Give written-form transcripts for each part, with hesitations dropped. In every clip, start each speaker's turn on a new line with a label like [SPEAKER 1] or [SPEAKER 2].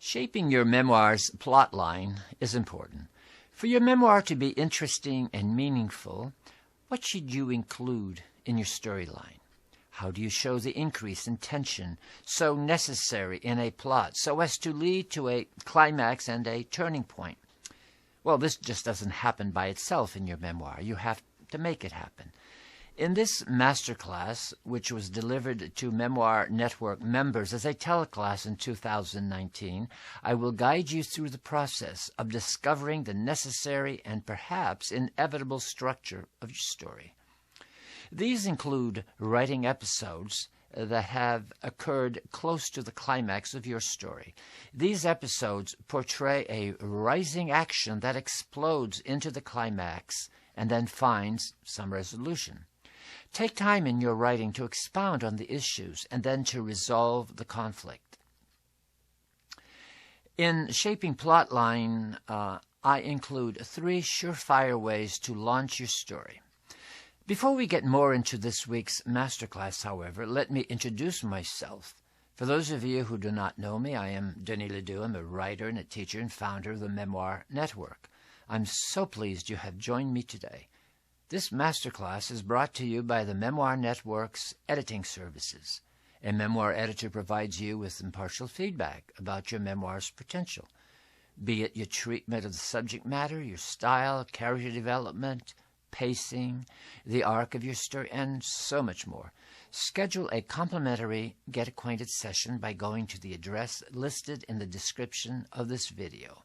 [SPEAKER 1] Shaping your memoir's plotline is important. For your memoir to be interesting and meaningful, what should you include in your storyline? How do you show the increase in tension so necessary in a plot so as to lead to a climax and a turning point? Well, this just doesn't happen by itself in your memoir. You have to make it happen. In this masterclass, which was delivered to Memoir Network members as a teleclass in 2019, I will guide you through the process of discovering the necessary and perhaps inevitable structure of your story. These include writing episodes that have occurred close to the climax of your story. These episodes portray a rising action that explodes into the climax and then finds some resolution. Take time in your writing to expound on the issues and then to resolve the conflict. In shaping plotline, I include 3 surefire ways to launch your story. Before we get more into this week's masterclass, however, let me introduce myself. For those of you who do not know me, I am Denis Ledoux. I'm a writer and a teacher and founder of the Memoir Network. I'm so pleased you have joined me today. This masterclass is brought to you by the Memoir Network's editing services. A memoir editor provides you with impartial feedback about your memoir's potential, be it your treatment of the subject matter, your style, character development, pacing, the arc of your story, and so much more. Schedule a complimentary Get Acquainted session by going to the address listed in the description of this video.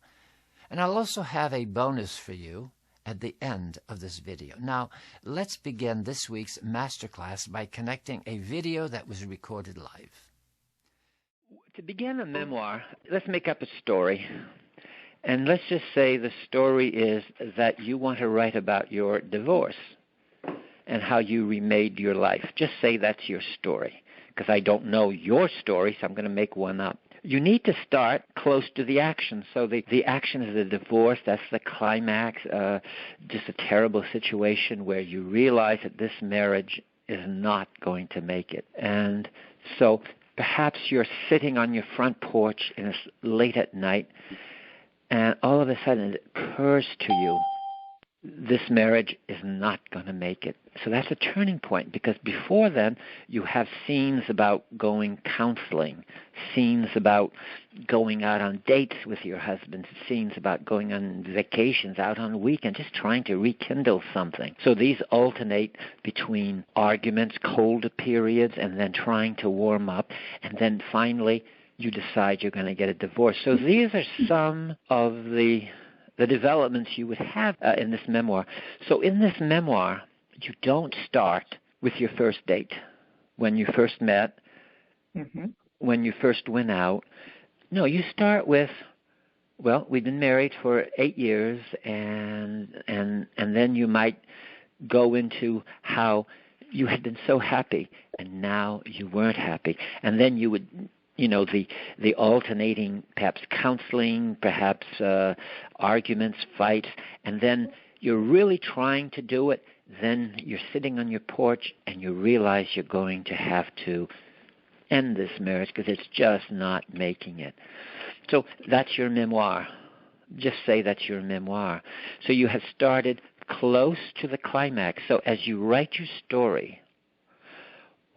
[SPEAKER 1] And I'll also have a bonus for you at the end of this video. Now, let's begin this week's masterclass by connecting a video that was recorded live.
[SPEAKER 2] To begin a memoir, let's make up a story. And let's just say the story is that you want to write about your divorce and how you remade your life. Just say that's your story, because I don't know your story, so I'm going to make one up. You need to start close to the action. So the action is the divorce. That's the climax, just a terrible situation where you realize that this marriage is not going to make it. And so perhaps you're sitting on your front porch and it's late at night, and all of a sudden it occurs to you, this marriage is not going to make it. So that's a turning point, because before then you have scenes about going counseling, scenes about going out on dates with your husband, scenes about going on vacations, out on weekends, just trying to rekindle something. So these alternate between arguments, colder periods, and then trying to warm up, and then finally you decide you're going to get a divorce. So these are some of the developments you would have in this memoir. So in this memoir, you don't start with your first date, when you first met, when you first went out. No, you start with, well, we've been married for 8 years, and then you might go into how you had been so happy, and now you weren't happy. And then you would, the alternating, perhaps counseling, perhaps arguments, fights, and then you're really trying to do it. Then you're sitting on your porch and you realize you're going to have to end this marriage because it's just not making it. So that's your memoir. Just say that's your memoir. So you have started close to the climax. So as you write your story,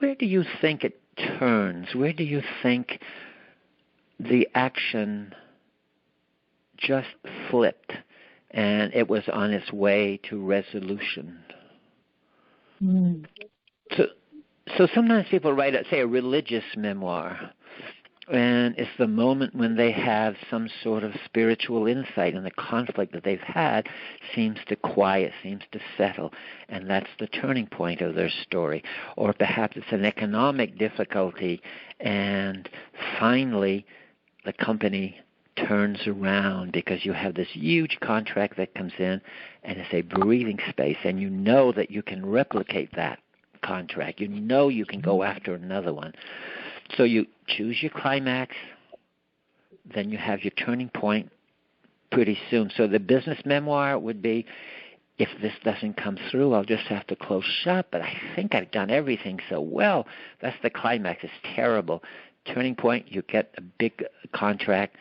[SPEAKER 2] where do you think it turns? Where do you think the action just flipped and it was on its way to resolution? So sometimes people write, say, a religious memoir, and it's the moment when they have some sort of spiritual insight, and the conflict that they've had seems to quiet, seems to settle, and that's the turning point of their story. Or perhaps it's an economic difficulty, and finally the company turns around because you have this huge contract that comes in, and it's a breathing space, and you know that you can replicate that contract. You know you can go after another one. So you choose your climax, then you have your turning point pretty soon. So the business memoir would be, if this doesn't come through, I'll just have to close shop, but I think I've done everything so well. That's the climax. It's terrible. Turning point, you get a big contract,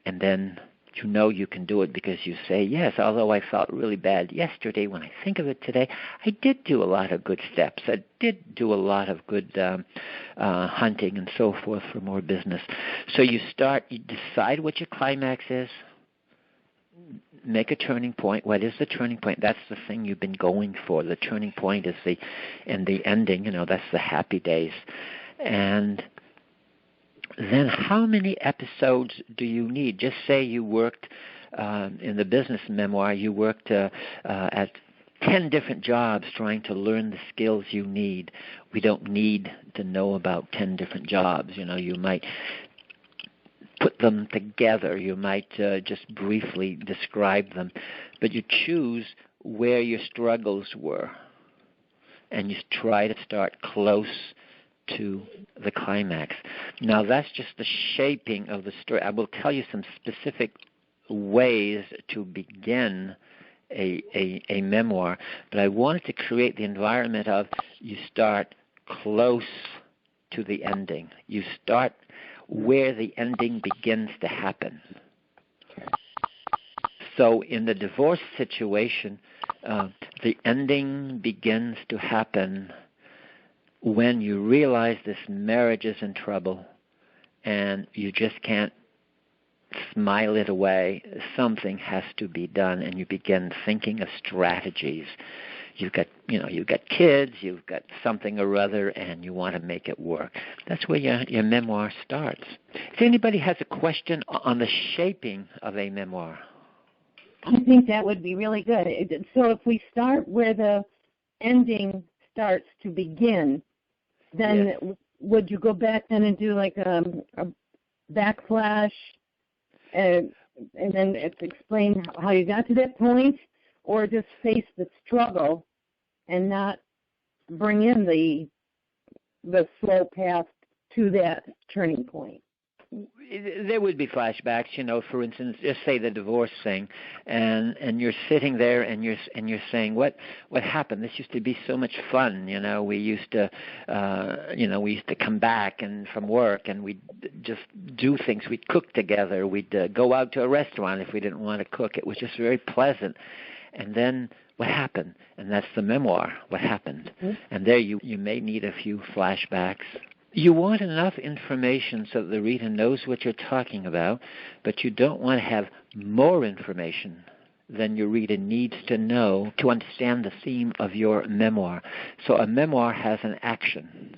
[SPEAKER 2] And then you know you can do it because you say, yes, although I felt really bad yesterday, when I think of it today, I did do a lot of good steps. I did do a lot of good hunting and so forth for more business. So you decide what your climax is, make a turning point. What is the turning point? That's the thing you've been going for. The turning point is the ending, that's the happy days. And then how many episodes do you need? Just say you worked in the business memoir, you worked at 10 different jobs trying to learn the skills you need. We don't need to know about 10 different jobs. You might put them together. You might just briefly describe them. But you choose where your struggles were, and you try to start close to the climax. Now, that's just the shaping of the story. I will tell you some specific ways to begin a memoir, but I wanted to create the environment of you start close to the ending. You start where the ending begins to happen. So in the divorce situation, the ending begins to happen when you realize this marriage is in trouble and you just can't smile it away. Something has to be done, and you begin thinking of strategies. You've got kids, you've got something or other, and you want to make it work. That's where your memoir starts. If anybody has a question on the shaping of a memoir.
[SPEAKER 3] I think that would be really good. So if we start where the ending starts to begin, then yes. Would you go back then and do like a backflash and then explain how you got to that point, or just face the struggle and not bring in the slow path to that turning point?
[SPEAKER 2] There would be flashbacks, for instance, just say the divorce thing, and you're sitting there and you're saying, what happened? This used to be so much fun, we used to come back and from work and we'd just do things. We'd cook together. We'd go out to a restaurant if we didn't want to cook. It was just very pleasant. And then what happened? And that's the memoir, what happened. Mm-hmm. And there you may need a few flashbacks. You want enough information so that the reader knows what you're talking about, but you don't want to have more information than your reader needs to know to understand the theme of your memoir. So a memoir has an action.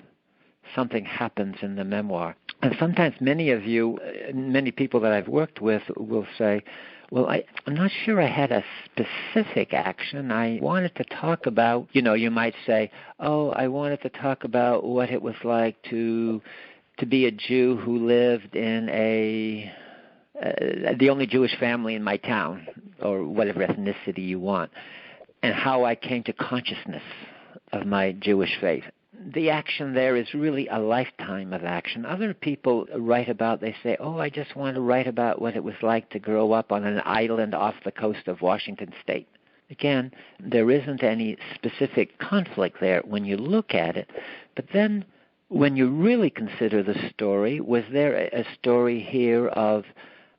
[SPEAKER 2] Something happens in the memoir. And sometimes many people that I've worked with will say, well, I'm not sure I had a specific action. I wanted to talk about, you might say, I wanted to talk about what it was like to be a Jew who lived in the only Jewish family in my town, or whatever ethnicity you want, and how I came to consciousness of my Jewish faith. The action there is really a lifetime of action. Other people they say, I just want to write about what it was like to grow up on an island off the coast of Washington State. Again, there isn't any specific conflict there when you look at it. But then when you really consider the story, was there a story here of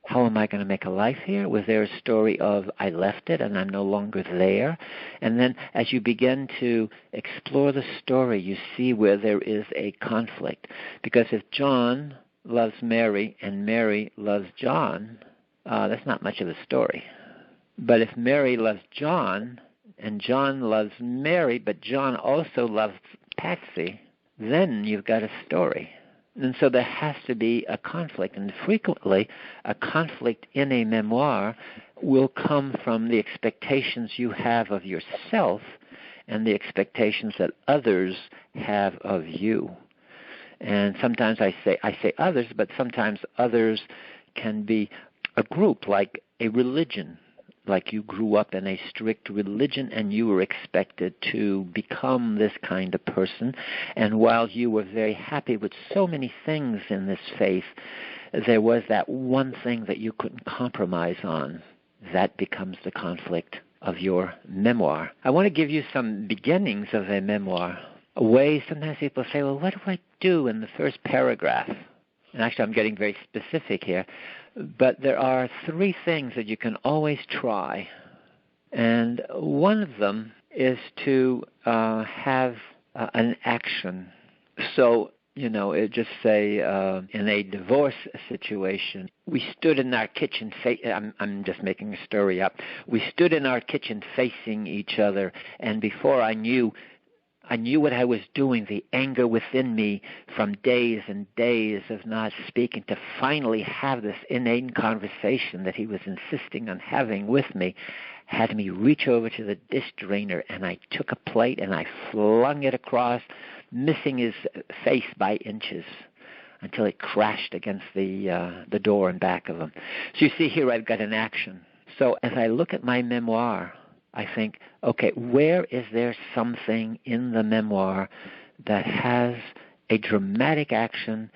[SPEAKER 2] how am I going to make a life here? Was there a story of I left it and I'm no longer there? And then as you begin to explore the story, you see where there is a conflict. Because if John loves Mary and Mary loves John, that's not much of a story. But if Mary loves John and John loves Mary, but John also loves Patsy, then you've got a story. And so there has to be a conflict. And frequently, a conflict in a memoir will come from the expectations you have of yourself and the expectations that others have of you. And sometimes I say others, but sometimes others can be a group, like a religion. Like you grew up in a strict religion and you were expected to become this kind of person. And while you were very happy with so many things in this faith, there was that one thing that you couldn't compromise on. That becomes the conflict of your memoir. I want to give you some beginnings of a memoir. A way sometimes people say, well, what do I do in the first paragraph? and actually I'm getting very specific here, but there are 3 things that you can always try. And one of them is to have an action. So, just say in a divorce situation, we stood in our kitchen, I'm just making a story up. We stood in our kitchen facing each other, and before I knew what I was doing, the anger within me from days and days of not speaking, to finally have this inane conversation that he was insisting on having with me, had me reach over to the dish drainer, and I took a plate and I flung it across, missing his face by inches until it crashed against the door and back of him. So you see here I've got an action. So as I look at my memoir, I think, okay, where is there something in the memoir that has a dramatic action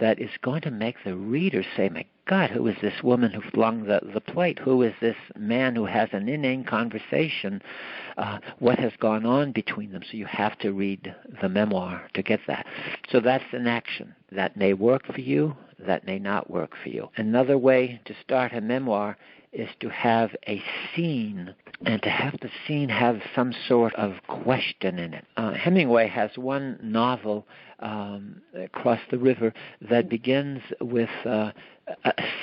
[SPEAKER 2] that is going to make the reader say, my God, who is this woman who flung the plate? Who is this man who has an inane conversation? What has gone on between them? So you have to read the memoir to get that. So that's an action. That may work for you, that may not work for you. Another way to start a memoir is to have a scene, and to have the scene have some sort of question in it. Hemingway has one novel, Across the River, that begins with a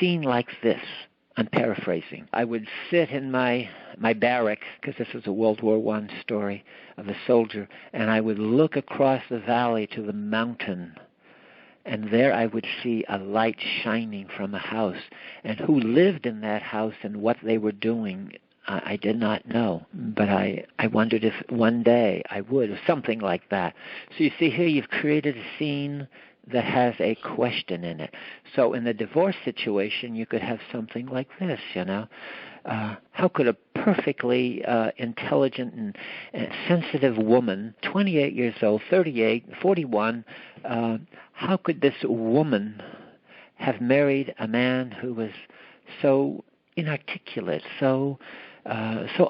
[SPEAKER 2] scene like this. I'm paraphrasing. I would sit in my barracks, because this is a World War I story of a soldier, and I would look across the valley to the mountain, and there I would see a light shining from a house. And who lived in that house and what they were doing, I did not know. But I wondered if one day I would, or something like that. So you see here you've created a scene that has a question in it. So in the divorce situation, you could have something like this, How could a perfectly intelligent and sensitive woman, 28 years old, 38, 41, how could this woman have married a man who was so inarticulate, so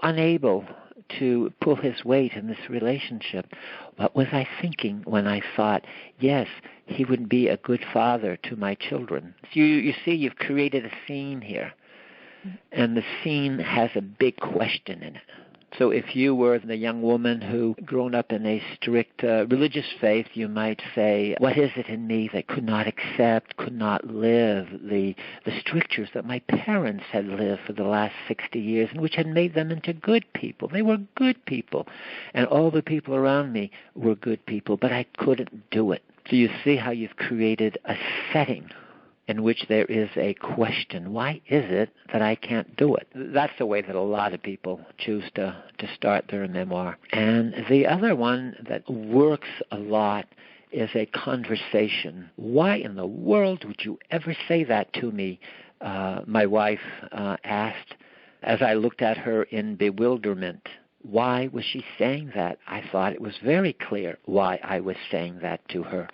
[SPEAKER 2] unable to pull his weight in this relationship? What was I thinking when I thought, yes, he would be a good father to my children? So you see, you've created a scene here. And the scene has a big question in it. So if you were the young woman who grown up in a strict religious faith, you might say, what is it in me that could not accept, could not live the strictures that my parents had lived for the last 60 years, and which had made them into good people? They were good people. And all the people around me were good people, but I couldn't do it. So you see how you've created a setting in which there is a question. Why is it that I can't do it? That's the way that a lot of people choose to start their memoir. And the other one that works a lot is a conversation. Why in the world would you ever say that to me? My wife asked as I looked at her in bewilderment. Why was she saying that? I thought it was very clear why I was saying that to her.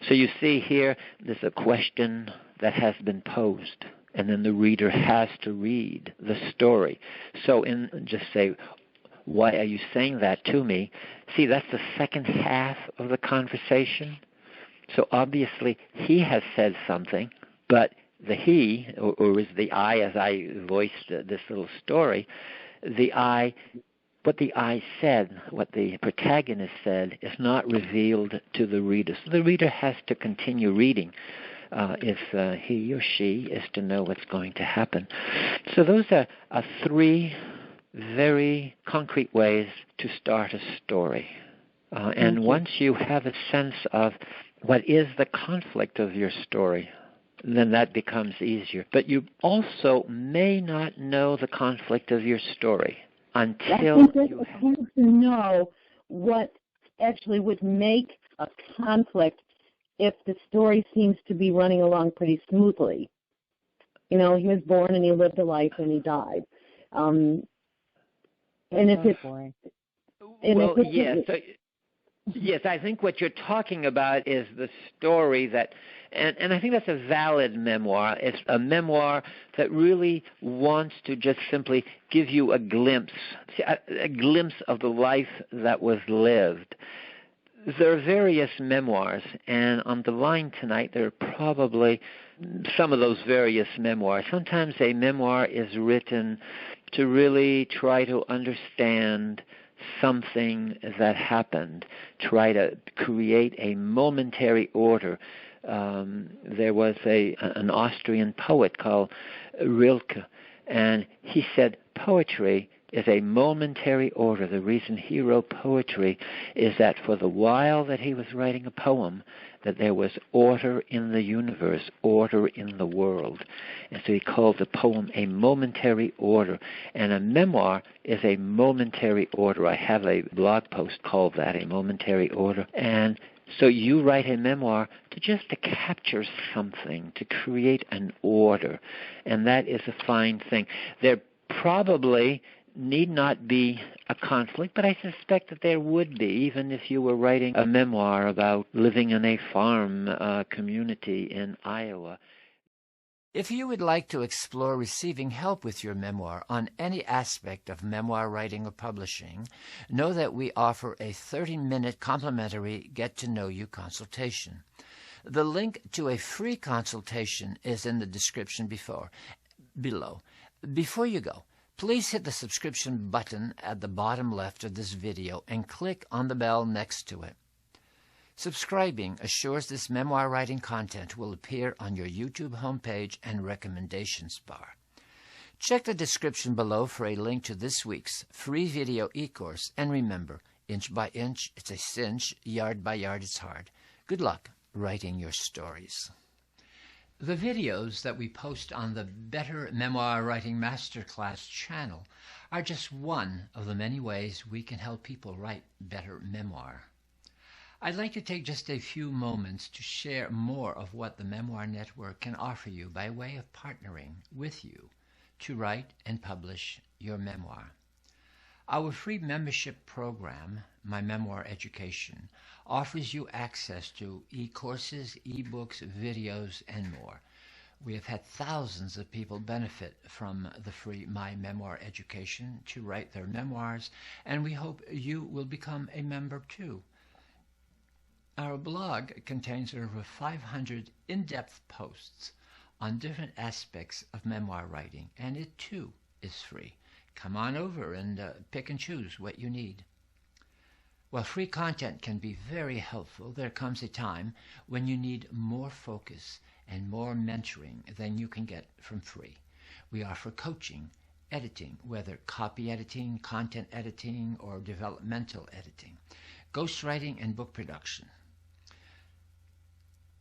[SPEAKER 2] So you see here, there's a question that has been posed, and then the reader has to read the story. So just say, why are you saying that to me? See, that's the second half of the conversation. So obviously he has said something, but the he, or is the I, as I voiced this little story, the I, what the I said, what the protagonist said, is not revealed to the reader. So the reader has to continue reading if he or she is to know what's going to happen. So those are 3 very concrete ways to start a story. And once you have a sense of what is the conflict of your story, then that becomes easier. But you also may not know the conflict of your story until you
[SPEAKER 3] have to know what actually would make a conflict if the story seems to be running along pretty smoothly. He was born and he lived a life and he died. And if it's
[SPEAKER 2] yes, I think what you're talking about is the story that, and I think that's a valid memoir. It's a memoir that really wants to just simply give you a glimpse of the life that was lived. There are various memoirs, and on the line tonight there are probably some of those various memoirs. Sometimes a memoir is written to really try to understand something that happened, try to create a momentary order. There was an Austrian poet called Rilke, and he said poetry is a momentary order. The reason he wrote poetry is that for the while that he was writing a poem, that there was order in the universe, order in the world. And so he called the poem a momentary order. And a memoir is a momentary order. I have a blog post called that, A Momentary Order. And so you write a memoir to capture something, to create an order. And that is a fine thing. There probably need not be a conflict, but I suspect that there would be, even if you were writing a memoir about living in a farm community in Iowa.
[SPEAKER 1] If you would like to explore receiving help with your memoir on any aspect of memoir writing or publishing, know that we offer a 30-minute complimentary get-to-know-you consultation. The link to a free consultation is in the description below. Before you go, please hit the subscription button at the bottom left of this video and click on the bell next to it. Subscribing assures this memoir writing content will appear on your YouTube homepage and recommendations bar. Check the description below for a link to this week's free video e-course, and remember, inch by inch, it's a cinch, yard by yard, it's hard. Good luck writing your stories. The videos that we post on the Better Memoir Writing Masterclass channel are just one of the many ways we can help people write better memoir. I'd like to take just a few moments to share more of what the Memoir Network can offer you by way of partnering with you to write and publish your memoir. Our free membership program, My Memoir Education, offers you access to e-courses, e-books, videos, and more. We have had thousands of people benefit from the free My Memoir Education to write their memoirs, and we hope you will become a member too. Our blog contains over 500 in-depth posts on different aspects of memoir writing, and it too is free. Come on over and pick and choose what you need. While free content can be very helpful, there comes a time when you need more focus and more mentoring than you can get from free. We offer coaching, editing, whether copy editing, content editing, or developmental editing, ghostwriting, and book production.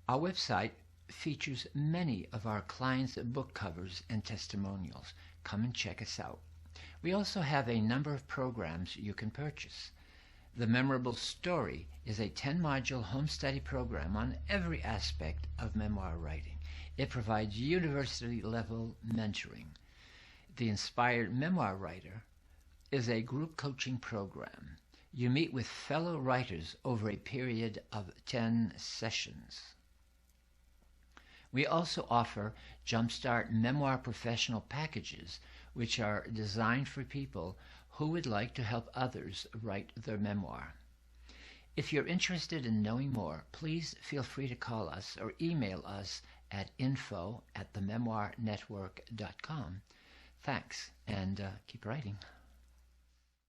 [SPEAKER 1] Our website features many of our clients' book covers and testimonials. Come and check us out. We also have a number of programs you can purchase. The Memorable Story is a 10-module home study program on every aspect of memoir writing. It provides university-level mentoring. The Inspired Memoir Writer is a group coaching program. You meet with fellow writers over a period of 10 sessions. We also offer Jumpstart Memoir Professional Packages, which are designed for people who would like to help others write their memoir. If you're interested in knowing more, please feel free to call us or email us at info@thememoirnetwork.com. Thanks, and keep writing.